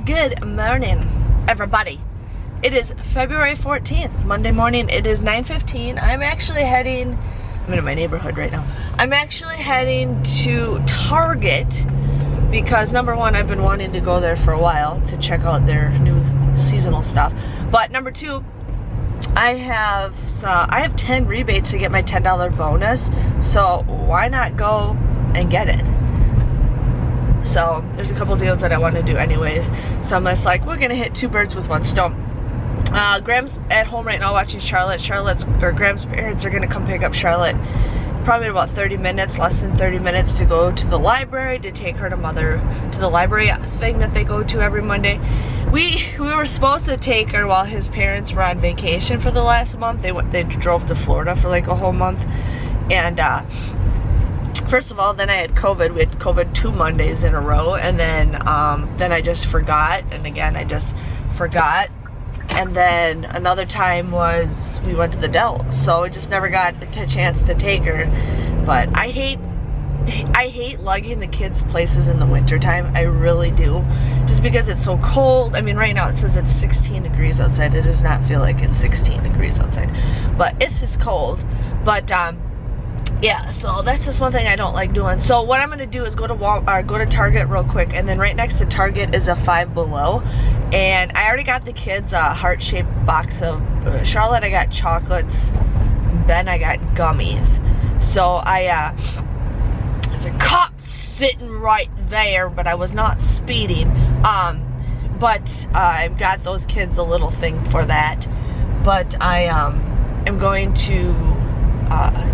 Good morning, everybody. It is February 14th, Monday morning. It is 9:15. I'm in my neighborhood right now. I'm actually heading to Target because number one, I've been wanting to go there for a while to check out their new seasonal stuff. But number two, I have 10 rebates to get my $10 bonus. So why not go and get it? So there's a couple deals that I want to do anyways. So I'm just like, we're gonna hit two birds with one stone. Graham's at home right now watching Charlotte. Graham's parents are gonna come pick up Charlotte probably in about 30 minutes, less than 30 minutes, to go to the library to take her to the library thing that they go to every Monday. We were supposed to take her while his parents were on vacation for the last month. They drove to Florida for like a whole month, and first of all, then I had COVID. We had COVID 2 Mondays in a row, and then I just forgot, and again I just forgot. And then another time was we went to the Dells, so I just never got a chance to take her. But I hate lugging the kids places in the wintertime. I really do, just because it's so cold. I mean, right now it says it's 16 degrees outside. It does not feel like it's 16 degrees outside, but it's just cold. But yeah, so that's just one thing I don't like doing. So what I'm gonna do is go to Target real quick, and then right next to Target is a Five Below, and I already got the kids a heart-shaped box of Charlotte. I got chocolates, Ben I got gummies. So there's a cop sitting right there, but I was not speeding. But I got those kids a little thing for that. But I am going to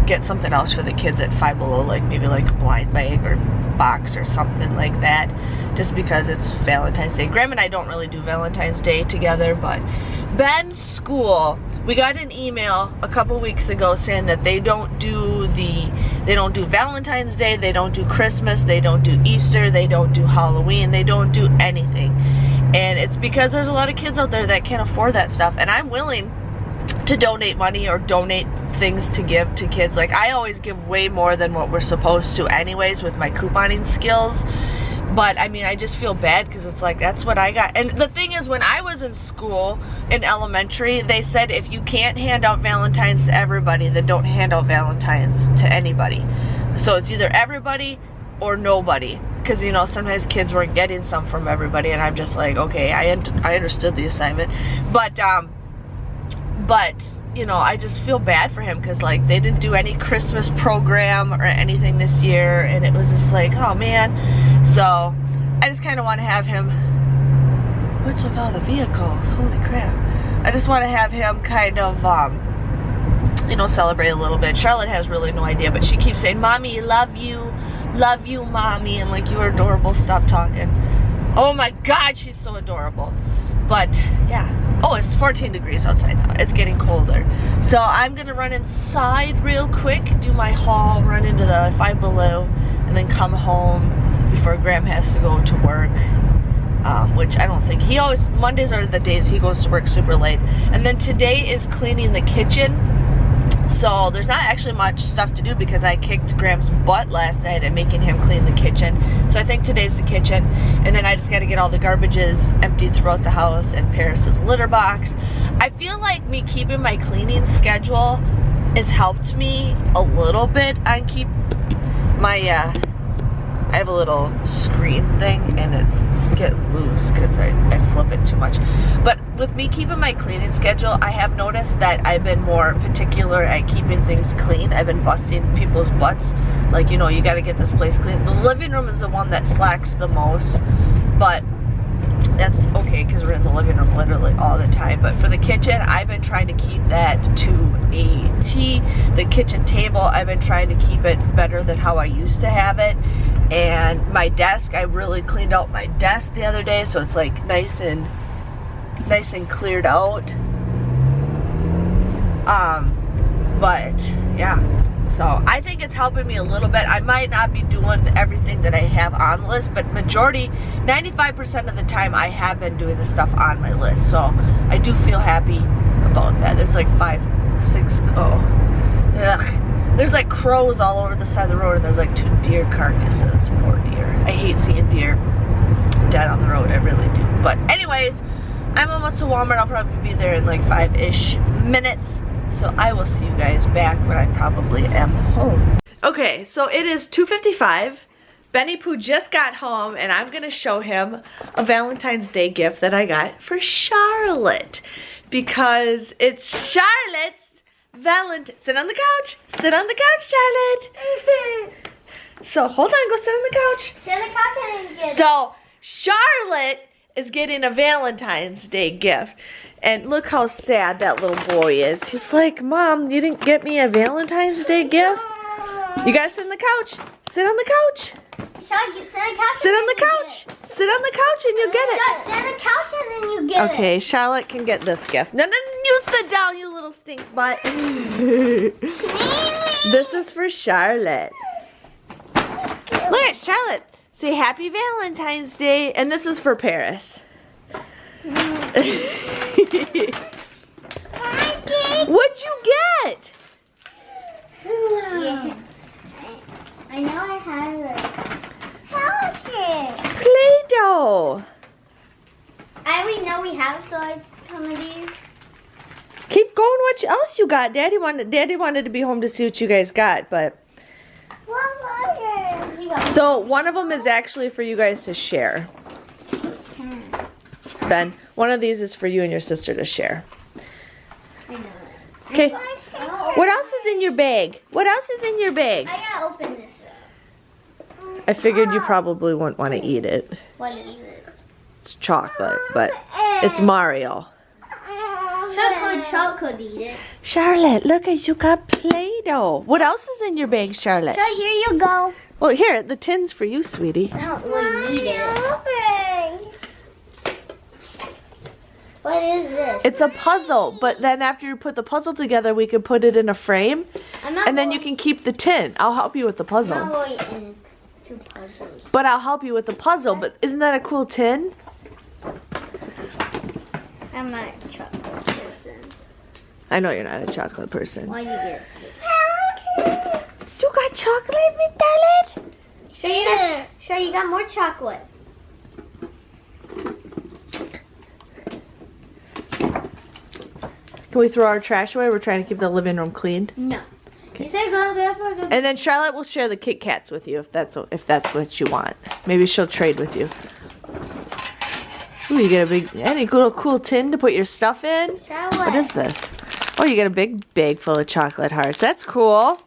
get something else for the kids at Five Below, like maybe like a blind bag or box or something like that, just because it's Valentine's Day. Graham and I don't really do Valentine's Day together, but Ben's school, we got an email a couple weeks ago saying that they don't do Valentine's Day, they don't do Christmas, they don't do Easter, they don't do Halloween, they don't do anything. And it's because there's a lot of kids out there that can't afford that stuff, and I'm willing to donate money or donate things to give to kids. Like, I always give way more than what we're supposed to anyways with my couponing skills. But I mean, I just feel bad because it's like, that's what I got. And the thing is, when I was in school in elementary, they said if you can't hand out Valentines to everybody, then don't hand out Valentines to anybody. So it's either everybody or nobody, because you know, sometimes kids weren't getting some from everybody, and I'm just like, okay, I understood the assignment. But you know, I just feel bad for him because like they didn't do any Christmas program or anything this year, and it was just like, oh man. So I just kind of want to have him, what's with all the vehicles, holy crap. I just want to have him kind of you know, celebrate a little bit. Charlotte has really no idea, but she keeps saying, mommy, love you mommy, and like, you are adorable, stop talking. Oh my god, she's so adorable. But yeah, oh, it's 14 degrees outside now. It's getting colder. So I'm gonna run inside real quick, do my haul, run into the Five Below, and then come home before Graham has to go to work. Which I don't think, Mondays are the days he goes to work super late. And then today is cleaning the kitchen. So there's not actually much stuff to do because I kicked Graham's butt last night at making him clean the kitchen. So I think today's the kitchen, and then I just got to get all the garbages emptied throughout the house and Paris's litter box. I feel like me keeping my cleaning schedule has helped me a little bit on keep my I have a little screen thing, and it's get loose because I flip it too much. But with me keeping my cleaning schedule, I have noticed that I've been more particular at keeping things clean. I've been busting people's butts. Like, you know, you got to get this place clean. The living room is the one that slacks the most, but that's okay because we're in the living room literally all the time. But for the kitchen, I've been trying to keep that to a T. The kitchen table, I've been trying to keep it better than how I used to have it. And my desk, I really cleaned out my desk the other day, so it's like nice and cleared out. But yeah, so I think it's helping me a little bit. I might not be doing everything that I have on the list, but 95% of the time I have been doing the stuff on my list. So I do feel happy about that. There's like 5, 6, there's like crows all over the side of the road, and there's like 2 deer carcasses. Poor deer. I hate seeing deer. dead on the road, I really do. But anyways, I'm almost to Walmart. I'll probably be there in like 5-ish minutes. So I will see you guys back when I probably am home. Okay, so it is 2:55. Benny Pooh just got home and I'm gonna show him a Valentine's Day gift that I got for Charlotte. Because it's Charlotte's Valentine. Sit on the couch. Sit on the couch, Charlotte. So hold on, go sit on the couch. Sit on the couch and then you get it. So Charlotte is getting a Valentine's Day gift. And look how sad that little boy is. He's like, Mom, you didn't get me a Valentine's Day gift? You gotta sit on the couch. Sit on the couch. Charlotte, sit on the couch. Sit on the couch. Sit on the couch and you get it. Charlotte, sit on the couch and then you get it. Okay, Charlotte can get this gift. No, you sit down, you little stink butt. This is for Charlotte. Look at Charlotte. Say Happy Valentine's Day. And this is for Paris. What'd you get? Yeah. I know I have it. How Play-Doh. I already know we have some of these. Keep going. What else you got? Daddy wanted to be home to see what you guys got, but. So one of them is actually for you guys to share. Ben, one of these is for you and your sister to share. Okay. What else is in your bag? What else is in your bag? I gotta open this up. I figured you probably wouldn't want to eat it. What is it? It's chocolate, but it's Mario. Charlotte could eat it. Charlotte, look, you got Play-Doh. What else is in your bag, Charlotte? So here you go. Well, here, the tin's for you, sweetie. I don't really need it. What is this? It's a puzzle, but then after you put the puzzle together, we can put it in a frame, and then you can keep the tin. I'll help you with the puzzle. I'm not really into puzzles. But I'll help you with the puzzle, but isn't that a cool tin? I'm not a chocolate person. I know you're not a chocolate person. Why you get You got chocolate, Miss Darling? Sure, you got more chocolate. Can we throw our trash away? We're trying to keep the living room clean. No. You said go get up. And then Charlotte will share the Kit Kats with you if that's what you want. Maybe she'll trade with you. Ooh, you get any cool tin to put your stuff in? Charlotte. What is this? Oh, you get a big bag full of chocolate hearts. That's cool.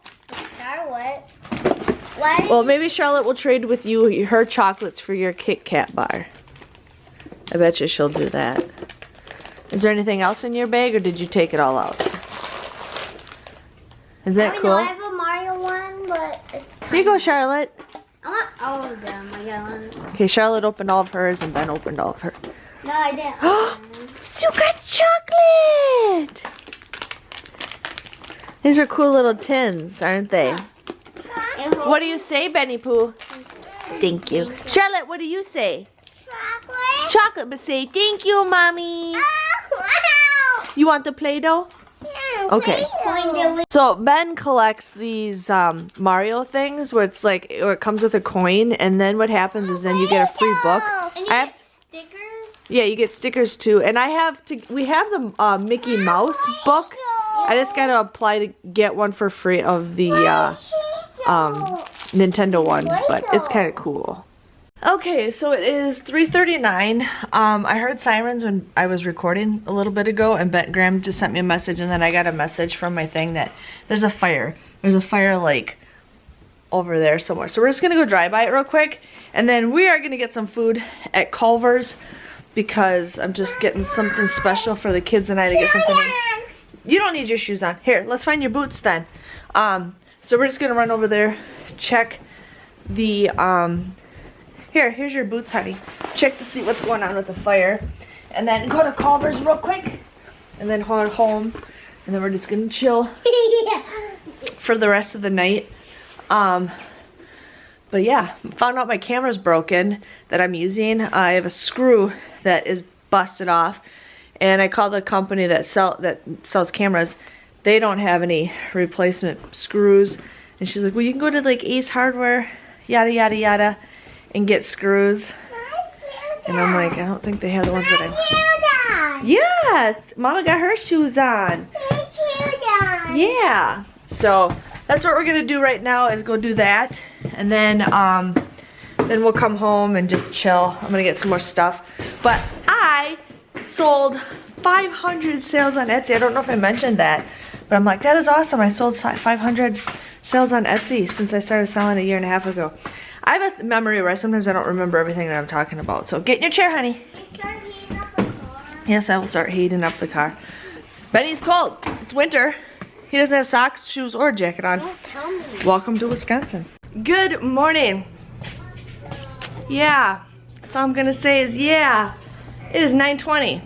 Charlotte. Well, maybe Charlotte will trade with you her chocolates for your Kit Kat bar. I bet you she'll do that. Is there anything else in your bag, or did you take it all out? Is that cool? I have a Mario one, but it's Here you go, Charlotte. I want all of them. I got one. Okay, Charlotte opened all of hers, and Ben opened all of hers. No, I didn't. You got chocolate! These are cool little tins, aren't they? What do you say, Benny Pooh? Thank you. Charlotte, what do you say? Chocolate. Chocolate, but say thank you, Mommy. You want the Play-Doh? Okay. So Ben collects these Mario things where it's like, or it comes with a coin, and then what happens is then you get a free book. And you get stickers? Yeah, you get stickers too. And we have the Mickey Mouse book. I just gotta apply to get one for free of the Nintendo one, but it's kind of cool. Okay, so it is 3:39. I heard sirens when I was recording a little bit ago, and Graham just sent me a message, and then I got a message from my thing that there's a fire. There's a fire like over there somewhere. So we're just gonna go drive by it real quick, and then we are gonna get some food at Culver's because I'm just getting something special for the kids and I to get something. You don't need your shoes on. Here, let's find your boots then. So we're just gonna run over there, check the here's your boots, honey. Check to see what's going on with the fire. And then go to Culver's real quick. And then head home. And then we're just gonna chill for the rest of the night. But yeah, found out my camera's broken that I'm using. I have a screw that is busted off. And I called the company that sells cameras. They don't have any replacement screws. And she's like, well, you can go to like Ace Hardware, yada, yada, yada, and get screws. And I'm like, I don't think they have the ones that I want. Yes! Mama got her shoes on. Yeah. So that's what we're gonna do right now, is go do that. And then we'll come home and just chill. I'm gonna get some more stuff. But I sold 500 sales on Etsy. I don't know if I mentioned that, but I'm like, that is awesome. I sold 500 sales on Etsy since I started selling a year and a half ago. I have a memory where sometimes I don't remember everything that I'm talking about. So get in your chair, honey. Yes, I will start heating up the car. Benny's cold. It's winter. He doesn't have socks, shoes, or a jacket on. Don't tell me. Welcome to Wisconsin. Good morning. Yeah. That's all I'm gonna say is yeah. It is 9:20.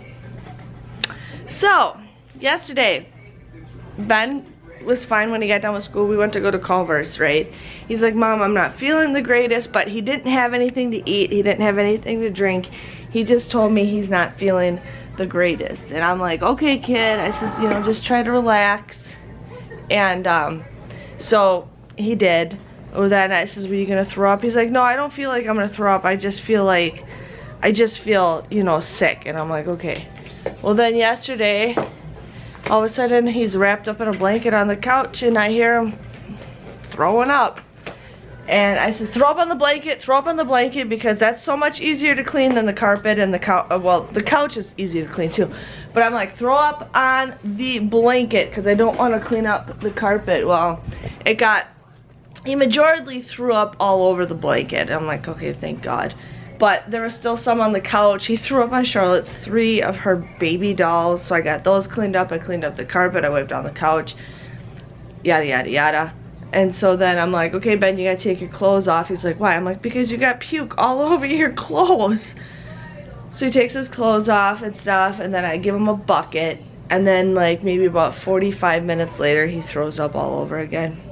So, yesterday, Ben was fine when he got done with school. We went to go to Culver's, right? He's like, Mom, I'm not feeling the greatest, but he didn't have anything to eat. He didn't have anything to drink. He just told me he's not feeling the greatest. And I'm like, okay, kid. I says, you know, just try to relax. And so he did. Oh, then I says, were you gonna throw up? He's like, no, I don't feel like I'm gonna throw up. I just feel, you know, sick. And I'm like, okay. Well, then yesterday, all of a sudden, he's wrapped up in a blanket on the couch, and I hear him throwing up. And I said, throw up on the blanket, because that's so much easier to clean than the carpet and the couch. Well, the couch is easy to clean too. But I'm like, throw up on the blanket, because I don't want to clean up the carpet. Well, he majorly threw up all over the blanket. I'm like, okay, thank God. But there was still some on the couch. He threw up on Charlotte's 3 of her baby dolls. So I got those cleaned up. I cleaned up the carpet. I wiped down the couch. Yada, yada, yada. And so then I'm like, okay, Ben, you gotta take your clothes off. He's like, why? I'm like, because you got puke all over your clothes. So he takes his clothes off and stuff. And then I give him a bucket. And then like maybe about 45 minutes later, he throws up all over again.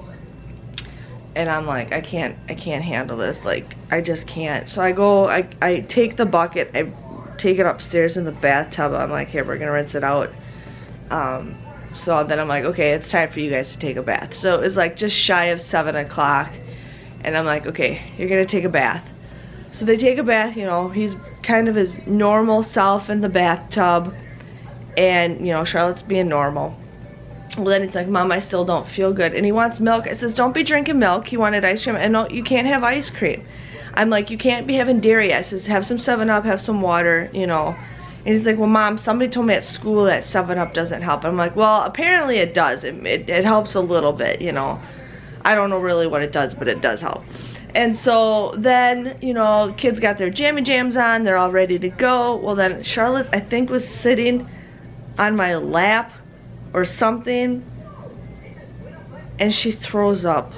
And I'm like, I can't handle this. Like, I just can't. So I take the bucket, I take it upstairs in the bathtub. I'm like, here, we're gonna rinse it out. So then I'm like, okay, it's time for you guys to take a bath. So it's like just shy of 7 o'clock. And I'm like, okay, you're gonna take a bath. So they take a bath, you know, he's kind of his normal self in the bathtub. And, you know, Charlotte's being normal. Well, then it's like, Mom, I still don't feel good. And he wants milk. I says, don't be drinking milk. He wanted ice cream. And no, you can't have ice cream. I'm like, you can't be having dairy. I says, have some 7-Up, have some water, you know. And he's like, well, Mom, somebody told me at school that 7-Up doesn't help. I'm like, well, apparently it does. It helps a little bit, you know. I don't know really what it does, but it does help. And so then, you know, kids got their jammy jams on. They're all ready to go. Well, then Charlotte, I think, was sitting on my lap or something, and she throws up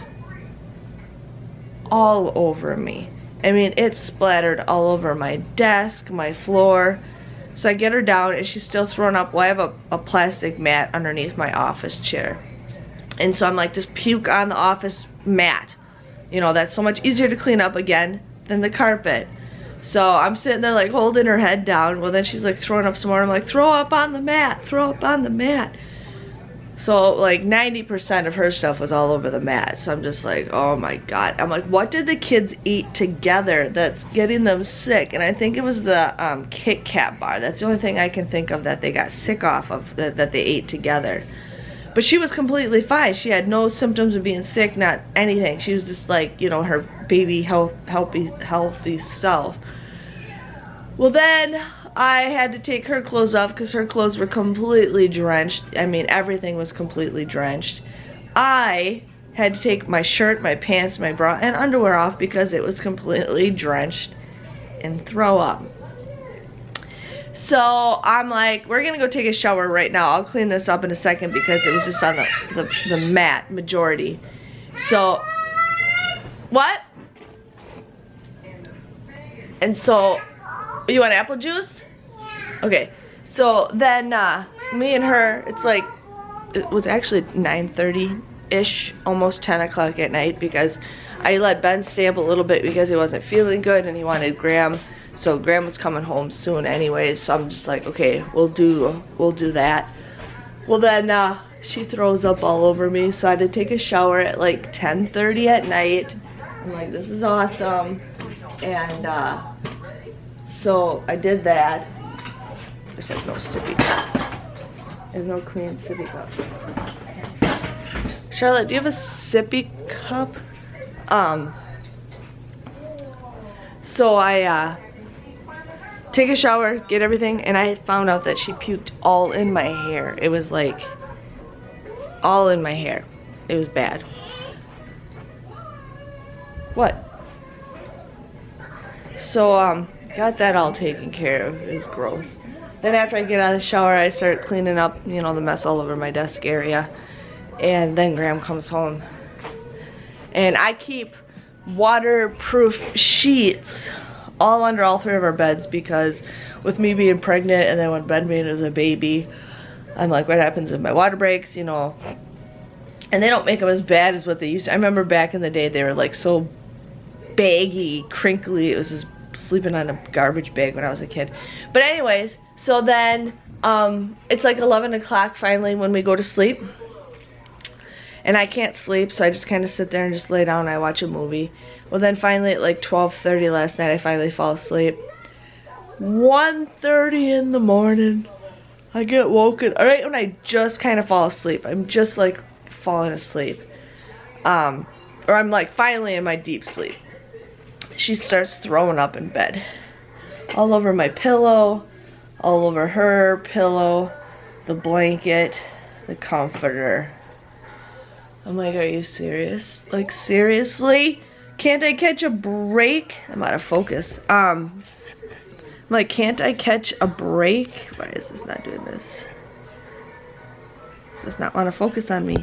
all over me. I mean, it splattered all over my desk, my floor. So I get her down, and she's still throwing up. Well, I have a plastic mat underneath my office chair. And so I'm like, just puke on the office mat. You know, that's so much easier to clean up again than the carpet. So I'm sitting there like holding her head down. Well, then she's like throwing up some more. I'm like, throw up on the mat, throw up on the mat. So like 90% of her stuff was all over the mat. So I'm just like, oh my God. I'm like, what did the kids eat together that's getting them sick? And I think it was the Kit Kat bar. That's the only thing I can think of that they got sick off of, that they ate together. But she was completely fine. She had no symptoms of being sick, not anything. She was just like, you know, her baby healthy self. Well, then I had to take her clothes off because her clothes were completely drenched. I mean, everything was completely drenched. I had to take my shirt, my pants, my bra, and underwear off because it was completely drenched and throw up. So I'm like, we're gonna go take a shower right now. I'll clean this up in a second because it was just on the mat majority. So, what? And so, you want apple juice? Okay, so then me and her, it's like, it was actually 9:30-ish, almost 10 o'clock at night, because I let Ben stay up a little bit because he wasn't feeling good and he wanted Graham. So Graham was coming home soon anyway, so I'm just like, okay, we'll do that. Well, then she throws up all over me, so I had to take a shower at like 10:30 at night. I'm like, this is awesome. And So I did that. This has no sippy cup. I have no clean sippy cup. Charlotte, do you have a sippy cup? So I take a shower, get everything, and I found out that she puked all in my hair. It was like all in my hair. It was bad. What? So got that all taken care of. It was gross. Then after I get out of the shower, I start cleaning up, you know, the mess all over my desk area. And then Graham comes home. And I keep waterproof sheets all under all three of our beds because with me being pregnant and then when Ben being as a baby, I'm like, what happens if my water breaks, you know? And they don't make them as bad as what they used to. I remember back in the day they were like so baggy, crinkly. It was just sleeping on a garbage bag when I was a kid. But anyways, so then it's like 11 o'clock finally when we go to sleep. And I can't sleep, so I just kind of sit there and just lay down and I watch a movie. Well, then finally at like 12:30 last night, I finally fall asleep. 1:30 in the morning, I get woken. Right when I just kind of fall asleep. I'm just like falling asleep. Or I'm like finally in my deep sleep. She starts throwing up in bed. All over my pillow, all over her pillow, the blanket, the comforter. I'm like, are you serious? Like, seriously? Can't I catch a break? I'm out of focus. I'm like, can't I catch a break? Why is this not doing this? Does this not want to focus on me?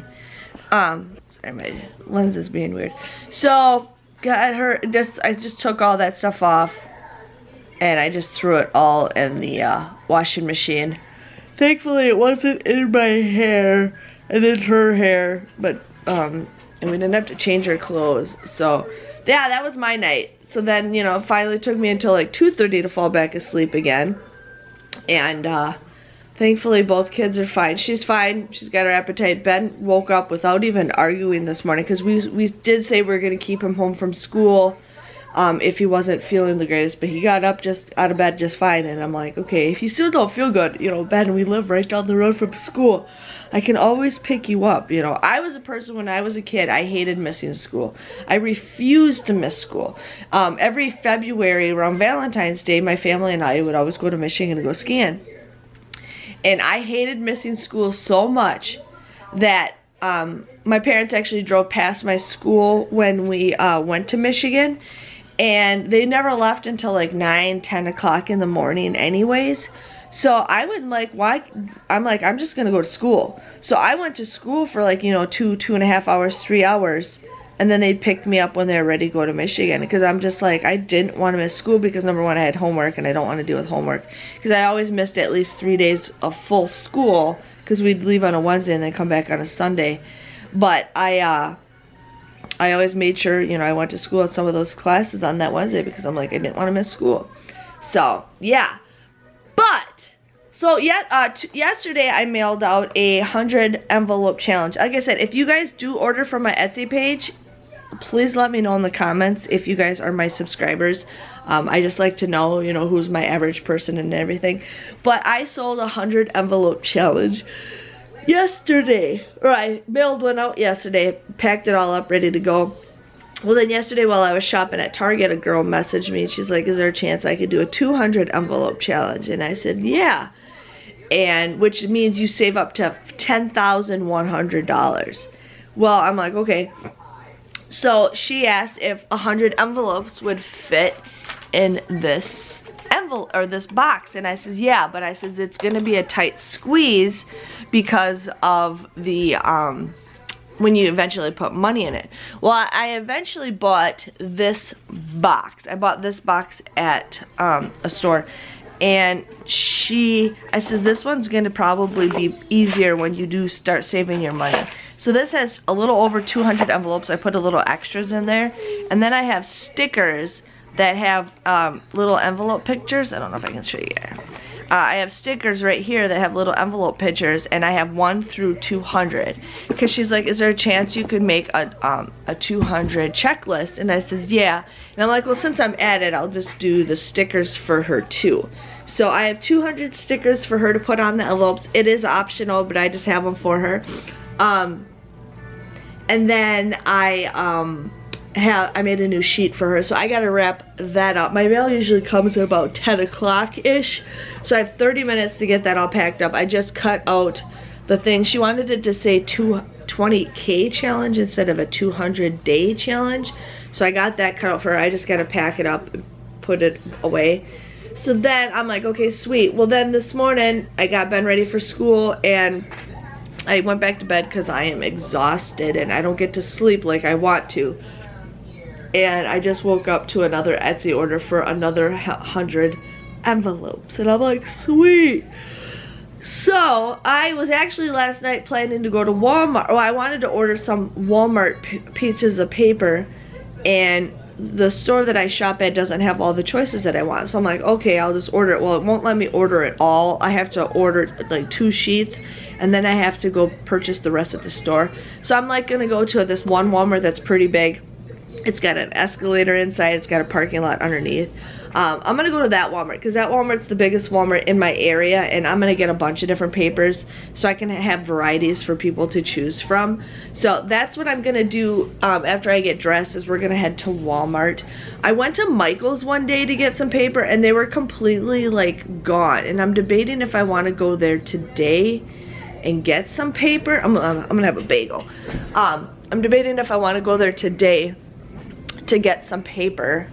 Sorry, my lens is being weird. So, got her, I just took all that stuff off. And I just threw it all in the washing machine. Thankfully, it wasn't in my hair and in her hair, but and we didn't have to change her clothes. So yeah, that was my night. So then, you know, it finally took me until like 2:30 to fall back asleep again. And thankfully both kids are fine. She's fine. She's got her appetite. Ben woke up without even arguing this morning because we did say we were going to keep him home from school if he wasn't feeling the greatest, but he got up just out of bed just fine. And I'm like, okay, if you still don't feel good, you know, Ben, we live right down the road from school. I can always pick you up. You know, I was a person when I was a kid, I hated missing school. I refused to miss school. Every February around Valentine's Day, my family and I would always go to Michigan to go skiing. And I hated missing school so much that my parents actually drove past my school when we went to Michigan. And they never left until like 9, 10 o'clock in the morning anyways. So I would like, why? I'm like, I'm just going to go to school. So I went to school for like, you know, 2.5 hours, 3 hours. And then they'd pick me up when they were ready to go to Michigan. Because I'm just like, I didn't want to miss school because number one, I had homework and I don't want to deal with homework. Because I always missed at least 3 days of full school. Because we'd leave on a Wednesday and then come back on a Sunday. But I always made sure, you know, I went to school at some of those classes on that Wednesday because I'm like, I didn't want to miss school. So, yeah. But, so, yeah, yesterday I mailed out a 100 envelope challenge. Like I said, if you guys do order from my Etsy page, please let me know in the comments if you guys are my subscribers. I just like to know, you know, who's my average person and everything. But I sold a 100 envelope challenge yesterday, or I mailed one out yesterday, packed it all up, ready to go. Well, then yesterday while I was shopping at Target, a girl messaged me. She's like, is there a chance I could do a 200 envelope challenge? And I said, yeah. And which means you save up to $10,100. Well, I'm like, okay. So she asked if 100 envelopes would fit in this envelope or this box, and I says yeah, but I says it's gonna be a tight squeeze because of the when you eventually put money in it. Well, I eventually bought this box. I bought this box at a store, and I says this one's gonna probably be easier when you do start saving your money. So this has a little over 200 envelopes. I put a little extras in there, and then I have stickers that have little envelope pictures. I don't know if I can show you. I have stickers right here that have little envelope pictures, and I have 1 through 200. Because she's like, is there a chance you could make a 200 checklist? And I says, yeah. And I'm like, well, since I'm at it, I'll just do the stickers for her too. So I have 200 stickers for her to put on the envelopes. It is optional, but I just have them for her. And then I made a new sheet for her, so I gotta wrap that up. My mail usually comes at about 10 o'clock-ish, so I have 30 minutes to get that all packed up. I just cut out the thing. She wanted it to say 20K challenge instead of a 200-day challenge, so I got that cut out for her. I just gotta pack it up and put it away. So then I'm like, okay, sweet. Well, then this morning I got Ben ready for school, and I went back to bed because I am exhausted and I don't get to sleep like I want to. And I just woke up to another Etsy order for another 100 envelopes. And I'm like, sweet. So I was actually last night planning to go to Walmart. Well, I wanted to order some Walmart pieces of paper, and the store that I shop at doesn't have all the choices that I want. So I'm like, okay, I'll just order it. Well, it won't let me order it all. I have to order like 2 sheets, and then I have to go purchase the rest at the store. So I'm like gonna go to this one Walmart that's pretty big. It's got an escalator inside, it's got a parking lot underneath. I'm gonna go to that Walmart because that Walmart's the biggest Walmart in my area, and I'm gonna get a bunch of different papers so I can have varieties for people to choose from. So that's what I'm gonna do after I get dressed, is we're gonna head to Walmart. I went to Michael's one day to get some paper and they were completely like gone, and I'm debating if I want to go there today and get some paper. I'm gonna have a bagel. I'm debating if I want to go there today to get some paper.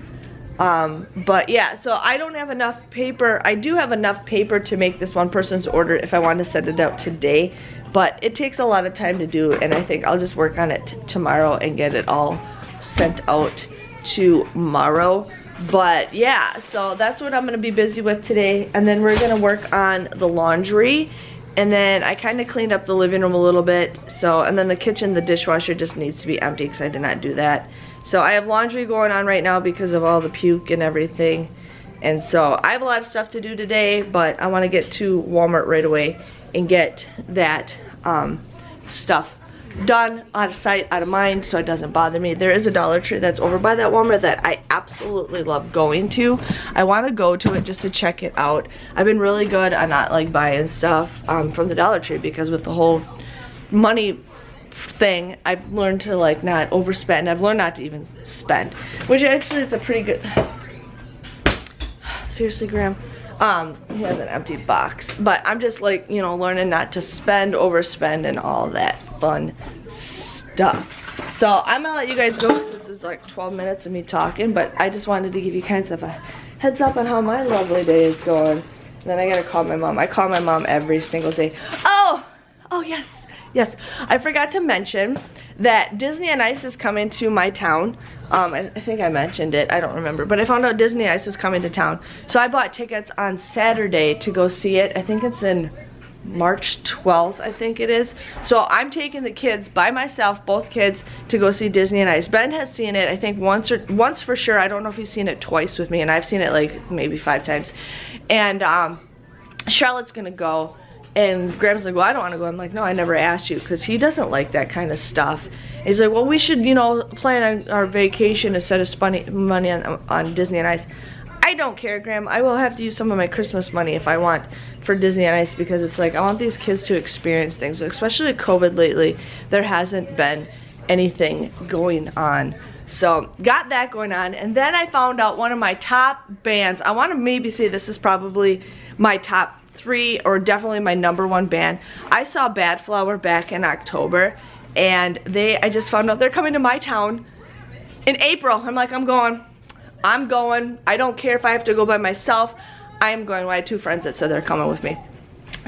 But yeah, so I don't have enough paper. I do have enough paper to make this one person's order if I want to send it out today, but it takes a lot of time to do, and I think I'll just work on it tomorrow and get it all sent out tomorrow. But yeah, so that's what I'm gonna be busy with today, and then we're gonna work on the laundry. And then I kind of cleaned up the living room a little bit, so, and then the kitchen, the dishwasher just needs to be empty because I did not do that. So I have laundry going on right now because of all the puke and everything. And so I have a lot of stuff to do today, but I want to get to Walmart right away and get that stuff done, out of sight, out of mind, so it doesn't bother me. There is a Dollar Tree that's over by that Walmart that I absolutely love going to. I want to go to it just to check it out. I've been really good on not like buying stuff from the Dollar Tree, because with the whole money thing, I've learned to like not overspend. I've learned not to even spend, which actually is a pretty good... Seriously, Graham? He has an empty box, but I'm just like, you know, learning not to spend, overspend, and all that fun stuff. So I'm gonna let you guys go because this is like 12 minutes of me talking, but I just wanted to give you kind of a heads up on how my lovely day is going. And then I gotta call my mom. I call my mom every single day. Oh yes, I forgot to mention that Disney on Ice is coming to my town. I think I mentioned it, I don't remember, but I found out Disney Ice is coming to town. So I bought tickets on Saturday to go see it. I think it's in March 12th, I think it is. So I'm taking the kids by myself, both kids, to go see Disney on Ice. Ben has seen it, I think once for sure. I don't know if he's seen it twice with me, and I've seen it like maybe 5 times. And Charlotte's gonna go. And Graham's like, well, I don't want to go. I'm like, no, I never asked you, because he doesn't like that kind of stuff. He's like, well, we should, you know, plan on our vacation instead of spending money on Disney on Ice. I don't care, Graham. I will have to use some of my Christmas money if I want for Disney on Ice, because it's like, I want these kids to experience things. Especially with COVID lately, there hasn't been anything going on. So, got that going on. And then I found out one of my top bands. I want to maybe say this is probably my top 3, or definitely my #1 band. I saw Bad Flower back in October, and I just found out they're coming to my town in April. I'm like, I'm going. I don't care if I have to go by myself. I'm going. I had 2 friends that said they're coming with me.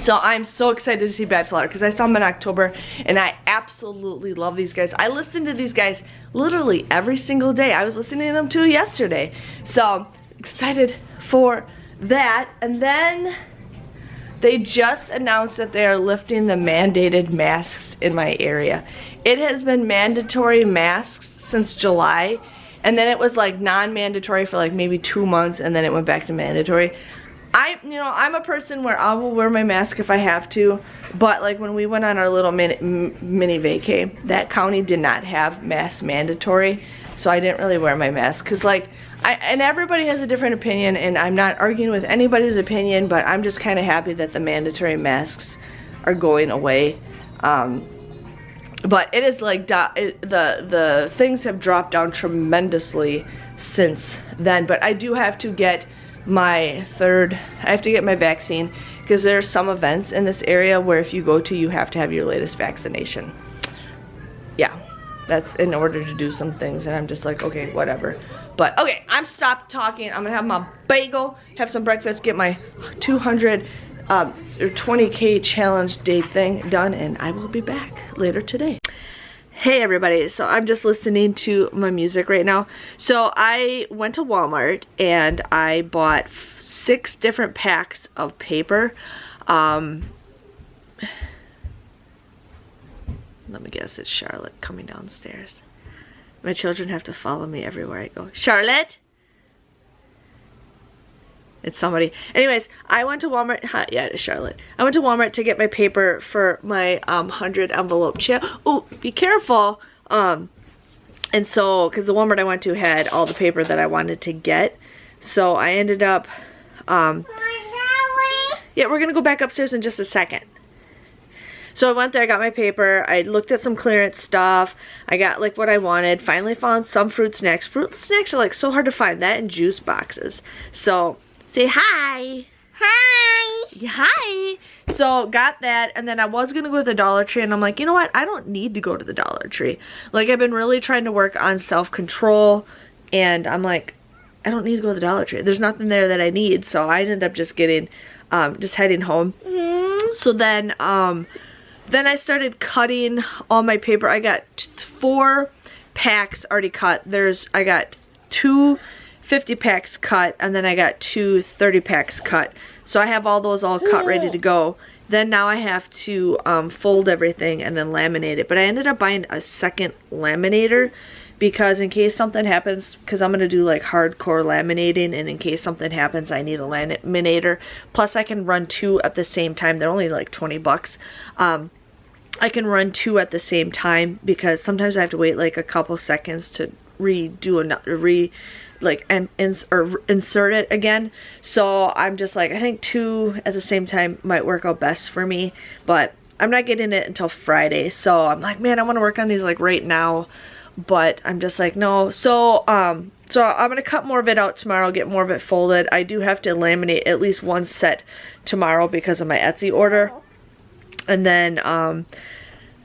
So I'm so excited to see Bad Flower, because I saw them in October, and I absolutely love these guys. I listen to these guys literally every single day. I was listening to them too yesterday. So excited for that. And then they just announced that they are lifting the mandated masks in my area. It has been mandatory masks since July, and then it was like non-mandatory for like maybe 2 months, and then it went back to mandatory. I'm a person where I will wear my mask if I have to, but like when we went on our little mini vacay, that county did not have mask mandatory, so I didn't really wear my mask, because like, and everybody has a different opinion, and I'm not arguing with anybody's opinion, but I'm just kind of happy that the mandatory masks are going away. But it is like, the things have dropped down tremendously since then, but I do have to get my vaccine, because there are some events in this area where if you go to, you have to have your latest vaccination. Yeah, that's in order to do some things, and I'm just like, okay, whatever. But okay, I'm stopped talking. I'm gonna have my bagel, have some breakfast, get my 200 or 20K challenge day thing done, and I will be back later today. Hey everybody, so I'm just listening to my music right now. So I went to Walmart and I bought 6 different packs of paper. Let me guess, it's Charlotte coming downstairs. My children have to follow me everywhere I go. Charlotte? It's somebody. Anyways, I went to Walmart. Yeah, it's Charlotte. I went to Walmart to get my paper for my 100 envelope challenge. Oh, be careful. And so, because the Walmart I went to had all the paper that I wanted to get, so I ended up. Yeah, we're gonna go back upstairs in just a second. So I went there, I got my paper, I looked at some clearance stuff, I got like what I wanted, finally found some fruit snacks. Fruit snacks are like so hard to find, that and juice boxes. So, say hi! Hi! Yeah, hi! So, got that, and then I was gonna go to the Dollar Tree, and I'm like, you know what, I don't need to go to the Dollar Tree. Like, I've been really trying to work on self-control, and I'm like, I don't need to go to the Dollar Tree. There's nothing there that I need, so I ended up just getting, just heading home. So then I started cutting all my paper. I got 4 packs already cut. I got 2 50 packs cut, and then I got 2 30 packs cut. So I have all those all cut, ready to go. Then now I have to fold everything and then laminate it. But I ended up buying a second laminator, because in case something happens, because I'm going to do like hardcore laminating, and in case something happens I need a laminator. Plus I can run 2 at the same time. They're only like 20 bucks. I can run 2 at the same time, because sometimes I have to wait like a couple seconds to insert it again. So I'm just like, I think 2 at the same time might work out best for me, but I'm not getting it until Friday. So I'm like, man, I want to work on these like right now, but I'm just like, no. So I'm gonna cut more of it out tomorrow, get more of it folded. I do have to laminate at least 1 set tomorrow because of my Etsy order. And then I'm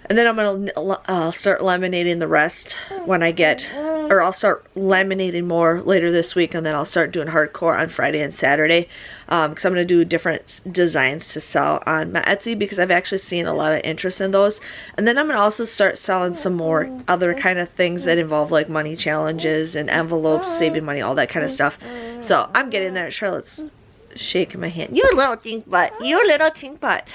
gonna start laminating the rest when I get, or I'll start laminating more later this week, and then I'll start doing hardcore on Friday and Saturday, because I'm gonna do different designs to sell on my Etsy, because I've actually seen a lot of interest in those. And then I'm gonna also start selling some more other kind of things that involve like money challenges and envelopes, saving money, all that kind of stuff. So I'm getting there. Charlotte's shaking my hand. You little think butt. You little think butt.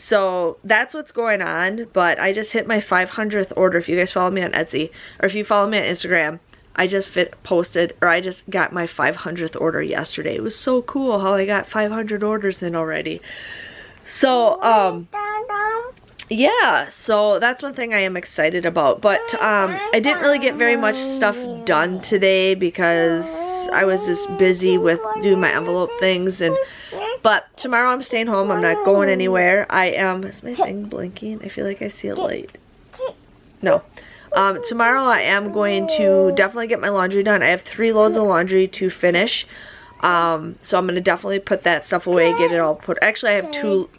So that's what's going on, but I just hit my 500th order. If you guys follow me on Etsy, or if you follow me on Instagram, I just I just got my 500th order yesterday. It was so cool how I got 500 orders in already. So, yeah, so that's one thing I am excited about. But I didn't really get very much stuff done today because I was just busy with doing my envelope things. But tomorrow I'm staying home. I'm not going anywhere. Is my thing blinking? I feel like I see a light. No. Tomorrow I am going to definitely get my laundry done. I have 3 loads of laundry to finish. So I'm going to definitely put that stuff away, get it all put. Actually, I have 2.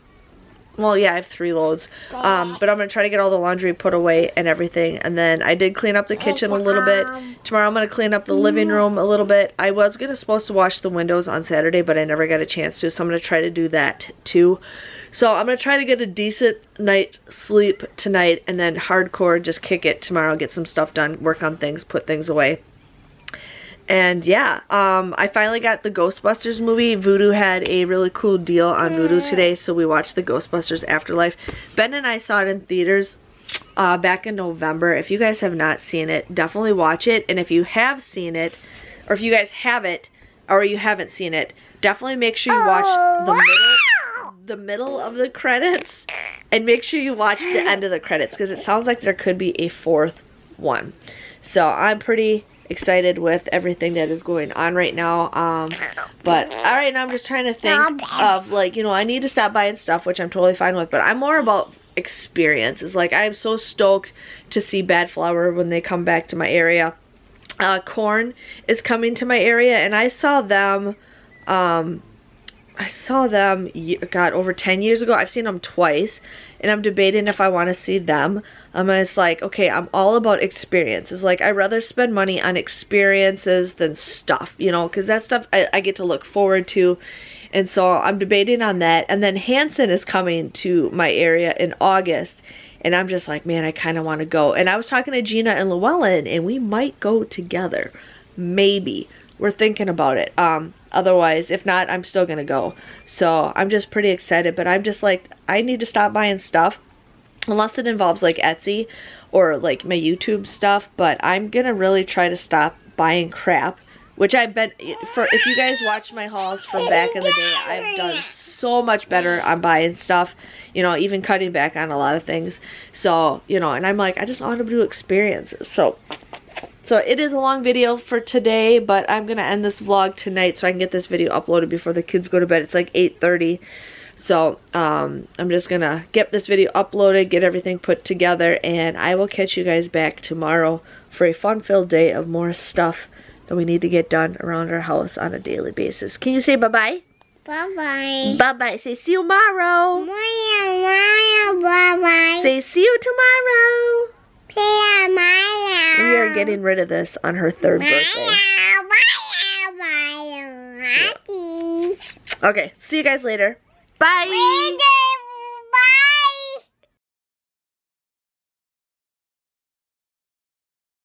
Well, yeah, I have 3 loads. But I'm going to try to get all the laundry put away and everything. And then I did clean up the kitchen a little bit. Tomorrow I'm going to clean up the living room a little bit. I was supposed to wash the windows on Saturday, but I never got a chance to. So I'm going to try to do that too. So I'm going to try to get a decent night's sleep tonight, and then hardcore just kick it tomorrow, get some stuff done, work on things, put things away. And yeah, I finally got the Ghostbusters movie. Vudu had a really cool deal on Vudu today, so we watched the Ghostbusters Afterlife. Ben and I saw it in theaters back in November. If you guys have not seen it, definitely watch it. And if you have seen it, or if you guys have it, or you haven't seen it, definitely make sure you watch the middle of the credits, and make sure you watch the end of the credits, because it sounds like there could be a 4th one. So I'm pretty excited with everything that is going on right now. But all right, now I'm just trying to think of, like, you know, I need to stop buying stuff, which I'm totally fine with, but I'm more about experiences. Like, I'm so stoked to see Bad Flower when they come back to my area. Corn is coming to my area, and I saw them God, over 10 years ago. I've seen them twice, and I'm debating if I want to see them. It's like, okay, I'm all about experiences. Like, I'd rather spend money on experiences than stuff, you know, because that stuff I get to look forward to. And so I'm debating on that. And then Hanson is coming to my area in August, and I'm just like, man, I kind of want to go. And I was talking to Gina and Llewellyn, and we might go together. Maybe. We're thinking about it. Otherwise, if not, I'm still gonna go. So I'm just pretty excited, but I'm just like, I need to stop buying stuff, unless it involves like Etsy or like my YouTube stuff. But I'm gonna really try to stop buying crap, which I've been, if you guys watch my hauls from back in the day, I've done so much better on buying stuff, you know, even cutting back on a lot of things. So, you know, and I'm like, I just want to do experiences. So it is a long video for today, but I'm going to end this vlog tonight so I can get this video uploaded before the kids go to bed. It's like 8:30. So I'm just going to get this video uploaded, get everything put together, and I will catch you guys back tomorrow for a fun-filled day of more stuff that we need to get done around our house on a daily basis. Can you say bye-bye? Bye-bye. Bye-bye. Say see you tomorrow. Bye-bye. Say see you tomorrow. We are getting rid of this on her 3rd birthday. Okay, see you guys later. Bye.